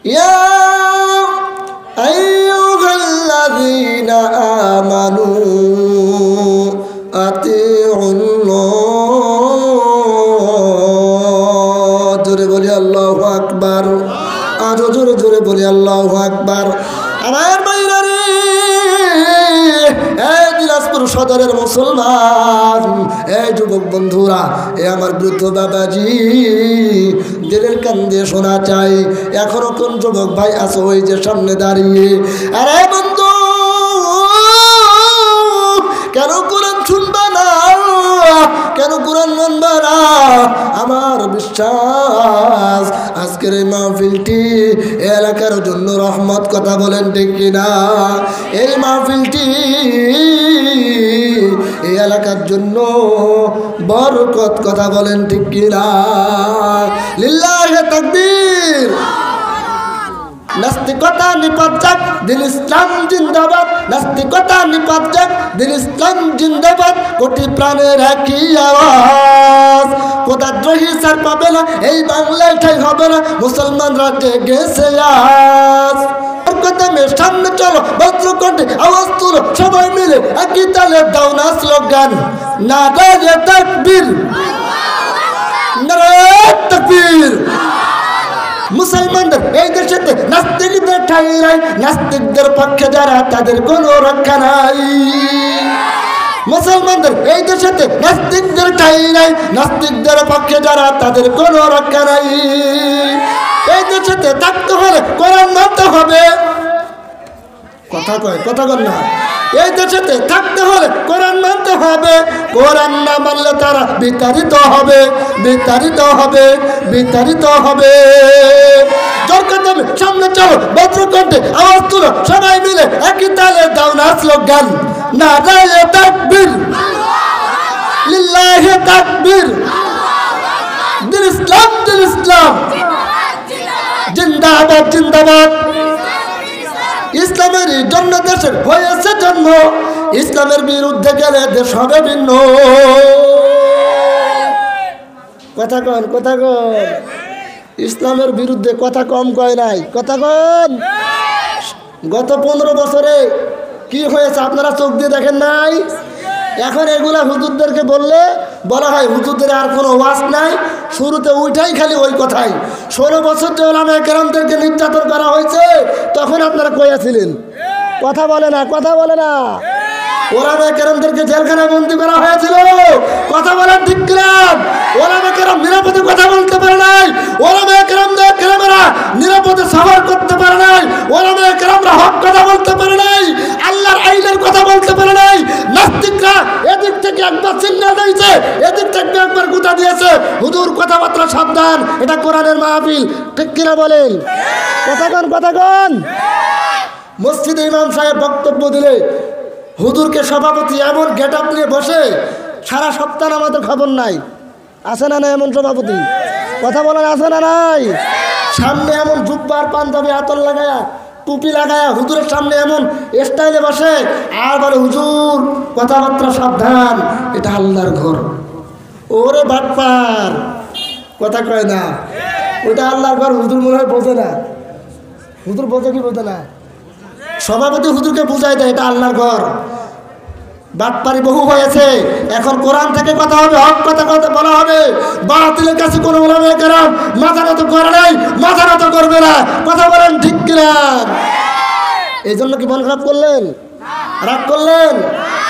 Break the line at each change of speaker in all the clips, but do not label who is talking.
ইয়া আইয়ুহাল্লাযীনা আমানু আতিউল্লাহ, জোরে বলি আল্লাহু আকবার। আরো জোরে জোরে বলি আল্লাহু আকবার। আমার ভাইরা রে, এই দিনাজপুর সদরের মুসলমান, এই যুবক বন্ধুরা, এ আমার বৃদ্ধ বাবাজি, দিলের কান দিয়ে শোনা চাই। এখনো কোন যুবক ভাই আছো ওই যে সামনে দাঁড়িয়ে? আরে বন্ধু, কেন কোরআন শুনবা না? কেন কোরআন মানবা না? আমার বিশ্বাস আজকের এই মাহফিলটি এলাকার জন্য রহমত, কথা বলেন ঠিক কিনা? এই মাহফিলটি এই এলাকার জন্য বরকত, কথা বলেন ঠিক কিনা? লিল্লাহি তাকবীর। নাস্তিকতা নিপাত যাক, দিন ইসলাম জিন্দাবাদ। নাস্তিকতা নিপাত যাক, দিন ইসলাম জিন্দাবাদ। কোটি প্রাণের একই আওয়াজ, খোদাদ্রোহী ছাড় পাবে না, এই বাংলায় ঠাই হবে না, মুসলমান রাজ্যে গেছে আজ। কদমে সামনে চলো, বজ্রকণ্ঠে আওয়াজ তুলো, সবাই মিলে একই তালে দাও না স্লোগান, নারায়ে তাকবীর, নারায়ে তাকবীর। মুসলমানদের এই দেশেতে নাস্তিকদের ঠাঁই নাই, নাস্তিকদের পক্ষে যারা তাদের কোনো রক্ষা নাই। মুসলমানদের এই দেশেতে নাস্তিকদের ঠাঁই নাই, নাস্তিকদের পক্ষে যারা তাদের কোনো রক্ষা নাই। এই দেশেতে থাকতে হলে কোরআন মানতে হবে, কথা কয়, কথা কন না। এই দেশেতে থাকতে হলে কোরআন মানতে হবে, কোরআন না মানলে তারা বিতাড়িত হবে, বিতাড়িত হবে, বিতাড়িত হবে। সামনে চলো, বজ্রকণ্ঠে আওয়াজ তুলো, সবাই মিলে একই তালে দাও না স্লোগান, নারায়ে তাকবীর, লিল্লাহি তাকবীর। দিন ইসলাম, দিন ইসলাম জিন্দাবাদ, জিন্দাবাদ। ইসলামের জন্য দেশের হয়েছে জন্ম, ইসলামের বিরুদ্ধে গেলে দেশ হবে ভিন্ন। কথা কন, কথা কন। ইসলামের বিরুদ্ধে কথা কম কয় নাই, কথা কন। গত 15 বছরে কি হয়েছে আপনারা চোখ দিয়ে দেখেন নাই? এখন এগুলা হুজুরদেরকে বললে বলা হয় হুজুরদের আর কোনো ওয়াজ নাই, শুরুতে উঠাই খালি ওই কথাই। 16 বছর যে ওলামায়ে কেরামদেরকে নির্যাতন করা হয়েছে, তখন আপনারা কইয়াছিলেন? কথা বলে না, কথা বলে না। ওলামায়ে কেরামদেরকে জেলখানা বন্দী করা হয়েছিল, কথা বলার ঠিক কিনা? ওলামায়ে কেরাম নিরাপদে কথা বলতে পারে নাই, ওলামায়ে কেরামরা নিরাপদে সফর করতে পারে নাই, ওলামায়ে কেরামরা হক কথা বলতে পারে নাই, আল্লাহর আইনের কথা বলতে পারে নাই। নাস্তিকরা এদিক থেকে একবার চিল্লা দিয়েছে, এদিক থেকে একবার গুতা দিয়েছে, হুজুর কথাবার্তা সাবধান, এটা কোরআনের মাহফিল, ঠিক কিনা বলেন? কথা কন, কথা কন। মসজিদে ইমাম সাহেব বক্তব্য দিলে হুজুরকে সভাপতি এমন গেট আপ নিয়ে বসে, সারা সপ্তাহ আমাদের খবর নাই, আছে না না এমন সভাপতি? কথা বলেন, আছে না নাই? সামনে এমন জুব্বার পাঞ্জাবি আতর লাগায়া, টুপি লাগায়া হুজুরের সামনে এমন স্টাইলে বসে, আর বলে হুজুর কথাবার্তা সাবধান, এটা আল্লাহর ঘর। ওরে বাটপার, কথা কয় না, ওটা আল্লাহর ঘর। হুজুর মনে হয় বোঝে না, হুজুর বোঝে কি বোঝে না? সভাপতি হুজুরকে বুঝাই দেয় এটা আল্লাহর ঘর। বাটপারি বহু হয়েছে, এখন কোরআন থেকে কথা হবে, হক কথা কথা বলা হবে। বাতিলের কাছে কোনো ওলামায়ে কেরাম মাথা নত করে নাই, মাথা নত করবে না, কথা বলেন ঠিক কিনা? এই জন্য কি মন খারাপ করলেন, রাগ করলেন?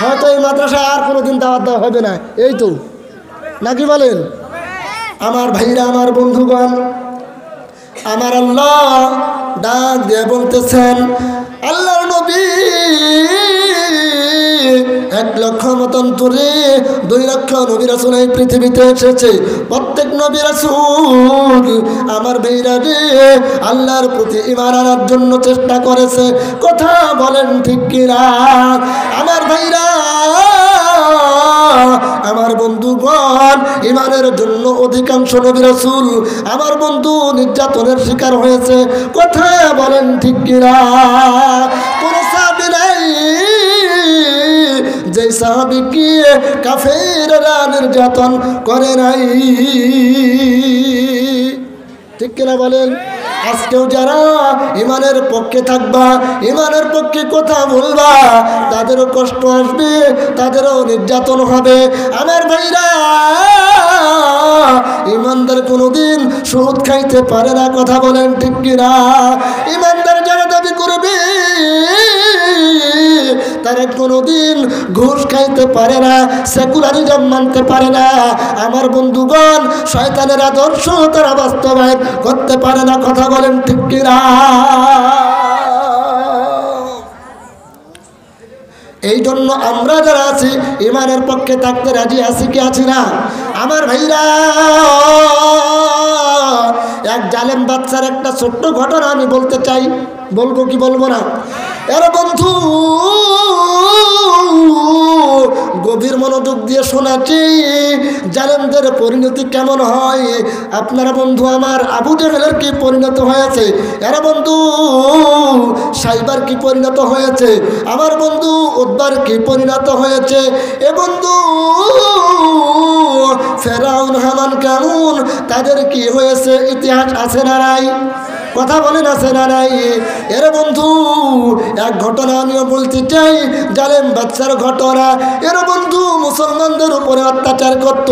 হয়তো এই মাদ্রাসায় আর কোনোদিন দাওয়াত দেওয়া হবে না, এই তো নাকি বলেন? আমার ভাইরা, আমার বন্ধুগণ, আমার আল্লাহ ডাক দিয়ে বলতেছেন, আল্লাহর নবী 1 লক্ষ মতন তুলে 2 লক্ষ নবী রাসূল এই পৃথিবীতে এসেছে। প্রত্যেক নবী রাসূল আমার ভাইরা রে আল্লাহর প্রতি ঈমান আনার জন্য চেষ্টা করেছে, কথা বলেন ঠিক কিনা? আমার ভাইরা, আমার বন্ধুগণ, ঈমানের জন্য অধিকাংশ নবী রাসূল আমার বন্ধু নির্যাতনের শিকার হয়েছে, কথা বলেন ঠিক কিনা? কোন সাহাবী নাই যে সাহাবীকে কাফেররা নির্যাতন করে নাই, ঠিক কিনা বলেন? আজকেও যারা ইমানের পক্ষে থাকবা, ইমানের পক্ষে কথা বলবা, তাদেরও কষ্ট আসবে, তাদেরও নির্যাতন হবে। আমার ভাইরা, ইমানদার কোনোদিন সুদ খাইতে পারে না, কথা বলেন ঠিক কিনা? ইমানদার যারা দাবি করবে তারা কোনোদিন ঘুষ খাইতে পারে না, সেকুলারিজম মানতে পারে না। আমার বন্ধুগণ, শয়তানের আদর্শ তারা বাস্তবায়ন করতে পারে না, কথা বলেন ঠিক কিনা? এই জন্য আমরা যারা আছি ইমানের পক্ষে থাকতে রাজি আছি কি আছি না? আমার ভাইরা, এক জালেম বাচ্চার একটা ছোট্ট ঘটনা আমি বলতে চাই, বলবো কি বলবো না? এর বন্ধু গভীর মনোযোগ দিয়ে শোনাচ্ছি, জালেমদের পরিণতি কেমন হয়। আপনারা বন্ধু আমার, আবু জেহেলের কি পরিণত হয়েছে, এরা বন্ধু সাইবার কি পরিণত হয়েছে, আমার বন্ধু উদ্বার কি পরিণত হয়েছে, এ বন্ধু ফেরাউন হামান কেমন, তাদের কি হয়েছে ইতিহাস আছে না নাই? কথা বলেন আছে না নাই? এর বন্ধু এক ঘটনা আমিও বলতে চাই, জালেম বাচ্চার ঘটনা। এর বন্ধু মুসলমানদের উপরে অত্যাচার করত।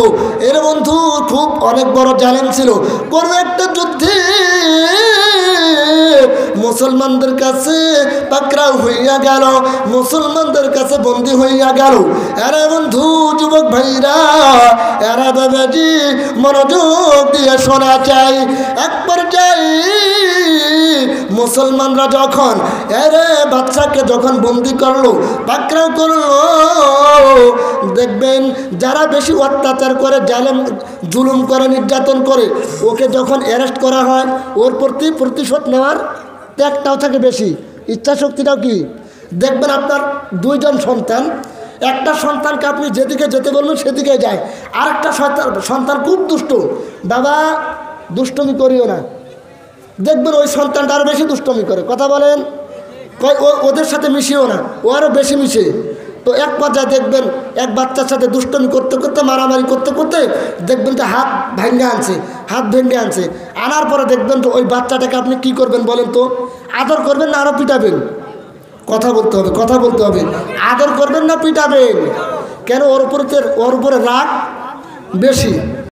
এর বন্ধু খুব অনেক বড় জালেম ছিল। কোনো একটা যুদ্ধে মুসলমানদের কাছে পাকড়াও হইয়া গেল, মুসলমানদের কাছে বন্দী হইয়া গেল। এরা বন্ধু যুবক ভাইরা, এরা বাবাজি মনোযোগ দিয়ে শোনা চাই। এক পর্যায়ে মুসলমানরা যখন এরে বাচ্চাকে যখন বন্দি করলো, পাকড়াও করলো, দেখবেন যারা বেশি অত্যাচার করে, জালেম জুলুম করে, নির্যাতন করে, ওকে যখন অ্যারেস্ট করা হয়, ওর প্রতি প্রতিশোধ নেওয়ার ত্যাগটাও থাকে বেশি, ইচ্ছা শক্তিটাও কি। দেখবেন আপনার দুইজন সন্তান, একটা সন্তানকে আপনি যেদিকে যেতে বলবেন সেদিকে যায়, আরেকটা সন্তান খুব দুষ্ট, বাবা দুষ্টমি করিও না, দেখবেন ওই সন্তানটা আরও বেশি দুষ্টমি করে, কথা বলেন, ওদের সাথে মিশিও না, ও আরও বেশি মিশে। তো এক পর্যায়ে দেখবেন এক বাচ্চার সাথে দুষ্টমি করতে করতে, মারামারি করতে করতে দেখবেন যে হাত ভেঙে আনছে, হাত ভেঙে আনছে, আনার পরে দেখবেন তো ওই বাচ্চাটাকে আপনি কি করবেন বলেন তো? আদর করবেন না আরও পিটাবেন? কথা বলতে হবে, কথা বলতে হবে। আদর করবেন না পিটাবেন? কেন? ওর উপরে রাগ বেশি।